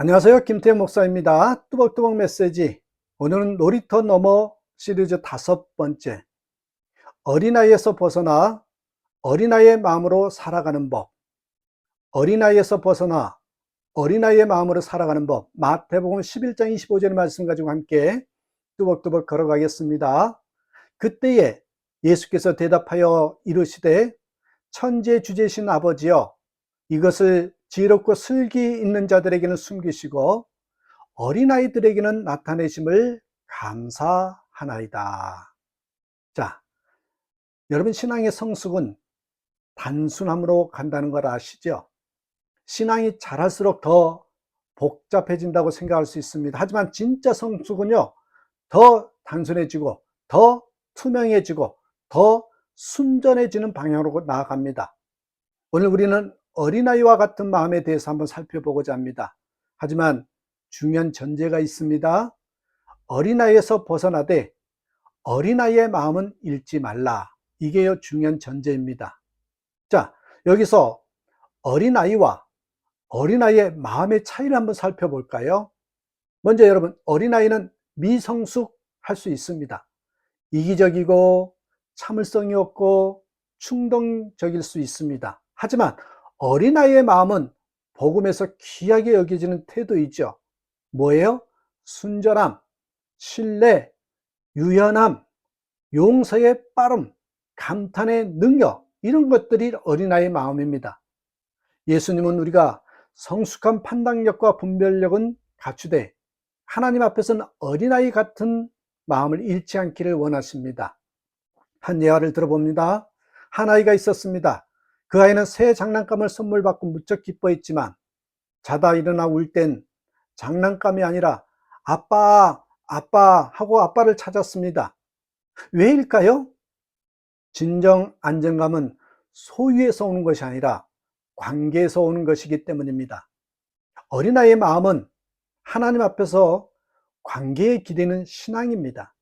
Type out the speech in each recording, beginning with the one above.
안녕하세요. 김태형 목사입니다. 뚜벅뚜벅 메시지. 오늘은 놀이터 넘어 시리즈 5번째. 어린아이에서 벗어나 어린아이의 마음으로 살아가는 법. 어린아이에서 벗어나 어린아이의 마음으로 살아가는 법. 마태복음 11장 25절의 말씀 가지고 함께 뚜벅뚜벅 걸어가겠습니다. 그때에 예수께서 대답하여 이르시되 천지의 주제신 아버지여, 이것을 지혜롭고 슬기 있는 자들에게는 숨기시고 어린아이들에게는 나타내심을 감사하나이다. 자, 여러분, 신앙의 성숙은 단순함으로 간다는 걸 아시죠? 신앙이 자랄수록 더 복잡해진다고 생각할 수 있습니다. 하지만 진짜 성숙은요, 더 단순해지고 더 투명해지고 더 순전해지는 방향으로 나아갑니다. 오늘 우리는 어린아이와 같은 마음에 대해서 한번 살펴보고자 합니다. 하지만 중요한 전제가 있습니다. 어린아이에서 벗어나되 어린아이의 마음은 잃지 말라. 이게 중요한 전제입니다. 자, 여기서 어린아이와 어린아이의 마음의 차이를 한번 살펴볼까요? 먼저 여러분, 어린아이는 미성숙할 수 있습니다. 이기적이고 참을성이 없고 충동적일 수 있습니다. 하지만 어린아이의 마음은 복음에서 귀하게 여겨지는 태도이죠. 뭐예요? 순전함, 신뢰, 유연함, 용서의 빠름, 감탄의 능력, 이런 것들이 어린아이의 마음입니다. 예수님은 우리가 성숙한 판단력과 분별력은 갖추되 하나님 앞에서는 어린아이 같은 마음을 잃지 않기를 원하십니다. 한 예화를 들어봅니다. 한 아이가 있었습니다. 그 아이는 새 장난감을 선물 받고 무척 기뻐했지만 자다 일어나 울 땐 장난감이 아니라 아빠, 아빠 하고 아빠를 찾았습니다. 왜일까요? 진정 안정감은 소유에서 오는 것이 아니라 관계에서 오는 것이기 때문입니다. 어린아이의 마음은 하나님 앞에서 관계에 기대는 신앙입니다.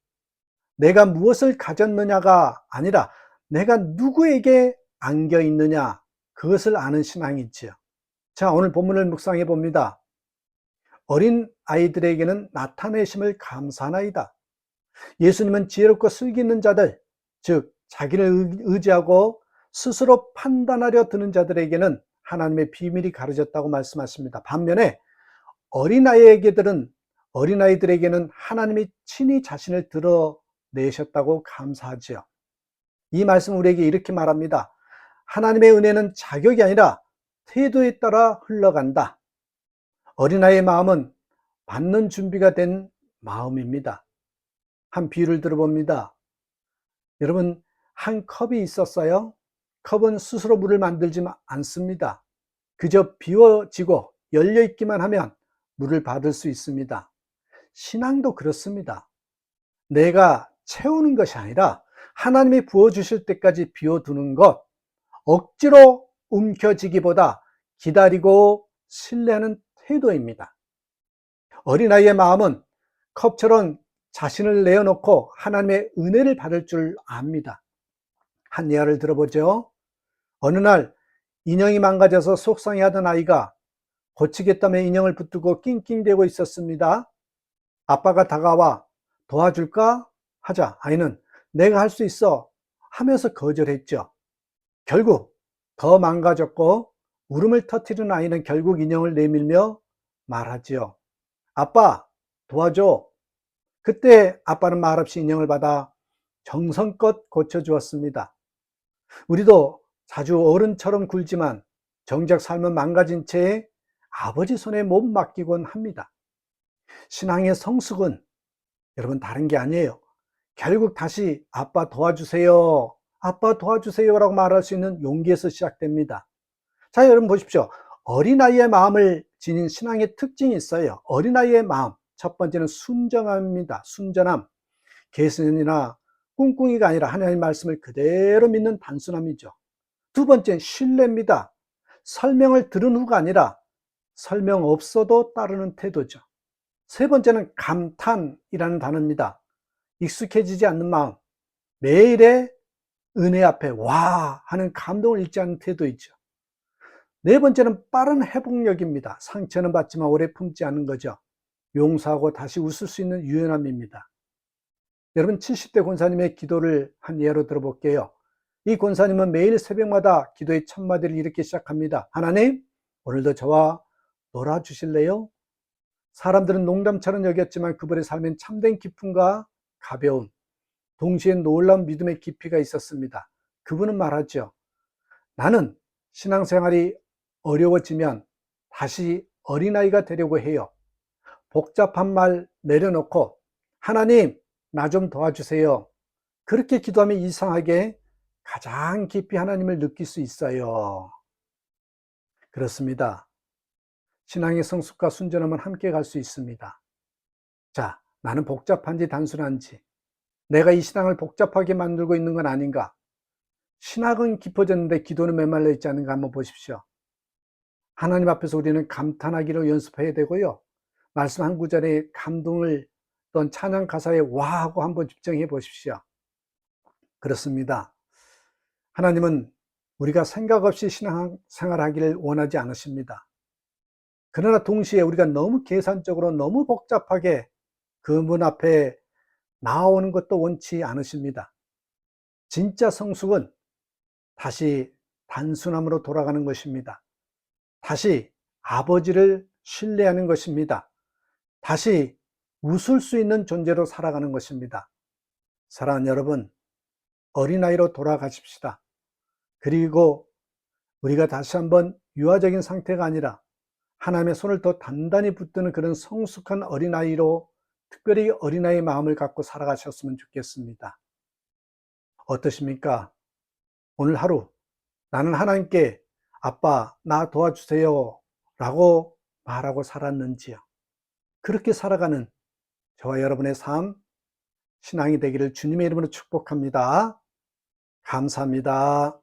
내가 무엇을 가졌느냐가 아니라 내가 누구에게 안겨 있느냐, 그것을 아는 신앙이지요. 자, 오늘 본문을 묵상해 봅니다. 어린 아이들에게는 나타내심을 감사하나이다. 예수님은 지혜롭고 슬기 있는 자들, 즉 자기를 의지하고 스스로 판단하려 드는 자들에게는 하나님의 비밀이 가려졌다고 말씀하십니다. 반면에 어린아이들에게는 하나님이 친히 자신을 드러내셨다고 감사하지요. 이 말씀은 우리에게 이렇게 말합니다. 하나님의 은혜는 자격이 아니라 태도에 따라 흘러간다. 어린아이의 마음은 받는 준비가 된 마음입니다. 한 비유를 들어봅니다. 여러분, 한 컵이 있었어요. 컵은 스스로 물을 만들지 않습니다. 그저 비워지고 열려있기만 하면 물을 받을 수 있습니다. 신앙도 그렇습니다. 내가 채우는 것이 아니라 하나님이 부어주실 때까지 비워두는 것, 억지로 움켜쥐기보다 기다리고 신뢰하는 태도입니다. 어린아이의 마음은 컵처럼 자신을 내어놓고 하나님의 은혜를 받을 줄 압니다. 한 예화를 들어보죠. 어느 날 인형이 망가져서 속상해하던 아이가 고치겠다며 인형을 붙들고 낑낑대고 있었습니다. 아빠가 다가와 도와줄까 하자 아이는 내가 할 수 있어 하면서 거절했죠. 결국 더 망가졌고 울음을 터뜨리는 아이는 결국 인형을 내밀며 말하지요. 아빠, 도와줘. 그때 아빠는 말없이 인형을 받아 정성껏 고쳐주었습니다. 우리도 자주 어른처럼 굴지만 정작 삶은 망가진 채 아버지 손에 몸 맡기곤 합니다. 신앙의 성숙은 여러분 다른 게 아니에요. 결국 다시 아빠 도와주세요, 아빠 도와주세요 라고 말할 수 있는 용기에서 시작됩니다. 자, 여러분 보십시오. 어린아이의 마음을 지닌 신앙의 특징이 있어요. 어린아이의 마음, 첫 번째는 순전함입니다. 순전함. 개선이나 꿍꿍이가 아니라 하나님의 말씀을 그대로 믿는 단순함이죠. 두 번째는 신뢰입니다. 설명을 들은 후가 아니라 설명 없어도 따르는 태도죠. 세 번째는 감탄이라는 단어입니다. 익숙해지지 않는 마음, 매일의 은혜 앞에 와 하는 감동을 잃지 않는 태도이죠. 네 번째는 빠른 회복력입니다. 상처는 받지만 오래 품지 않는 거죠. 용서하고 다시 웃을 수 있는 유연함입니다. 여러분 70대 권사님의 기도를 한 예로 들어볼게요. 이 권사님은 매일 새벽마다 기도의 첫 마디를 이렇게 시작합니다. 하나님, 오늘도 저와 놀아주실래요? 사람들은 농담처럼 여겼지만 그분의 삶엔 참된 기쁨과 가벼움, 동시에 놀라운 믿음의 깊이가 있었습니다. 그분은 말하죠. 나는 신앙생활이 어려워지면 다시 어린아이가 되려고 해요. 복잡한 말 내려놓고 하나님, 나 좀 도와주세요. 그렇게 기도하면 이상하게 가장 깊이 하나님을 느낄 수 있어요. 그렇습니다. 신앙의 성숙과 순전함은 함께 갈 수 있습니다. 자, 나는 복잡한지 단순한지, 내가 이 신앙을 복잡하게 만들고 있는 건 아닌가? 신학은 깊어졌는데 기도는 메말라 있지 않은가 한번 보십시오. 하나님 앞에서 우리는 감탄하기로 연습해야 되고요. 말씀 한 구절에 감동을 또는 찬양 가사에 와 하고 한번 집중해 보십시오. 그렇습니다. 하나님은 우리가 생각 없이 신앙생활하기를 원하지 않으십니다. 그러나 동시에 우리가 너무 계산적으로 너무 복잡하게 그 문 앞에 나오는 것도 원치 않으십니다. 진짜 성숙은 다시 단순함으로 돌아가는 것입니다. 다시 아버지를 신뢰하는 것입니다. 다시 웃을 수 있는 존재로 살아가는 것입니다. 사랑하는 여러분, 어린아이로 돌아가십시다. 그리고 우리가 다시 한번 유아적인 상태가 아니라 하나님의 손을 더 단단히 붙드는 그런 성숙한 어린아이로, 특별히 어린아이의 마음을 갖고 살아가셨으면 좋겠습니다. 어떠십니까? 오늘 하루 나는 하나님께 아빠 나 도와주세요 라고 말하고 살았는지요? 그렇게 살아가는 저와 여러분의 삶, 신앙이 되기를 주님의 이름으로 축복합니다. 감사합니다.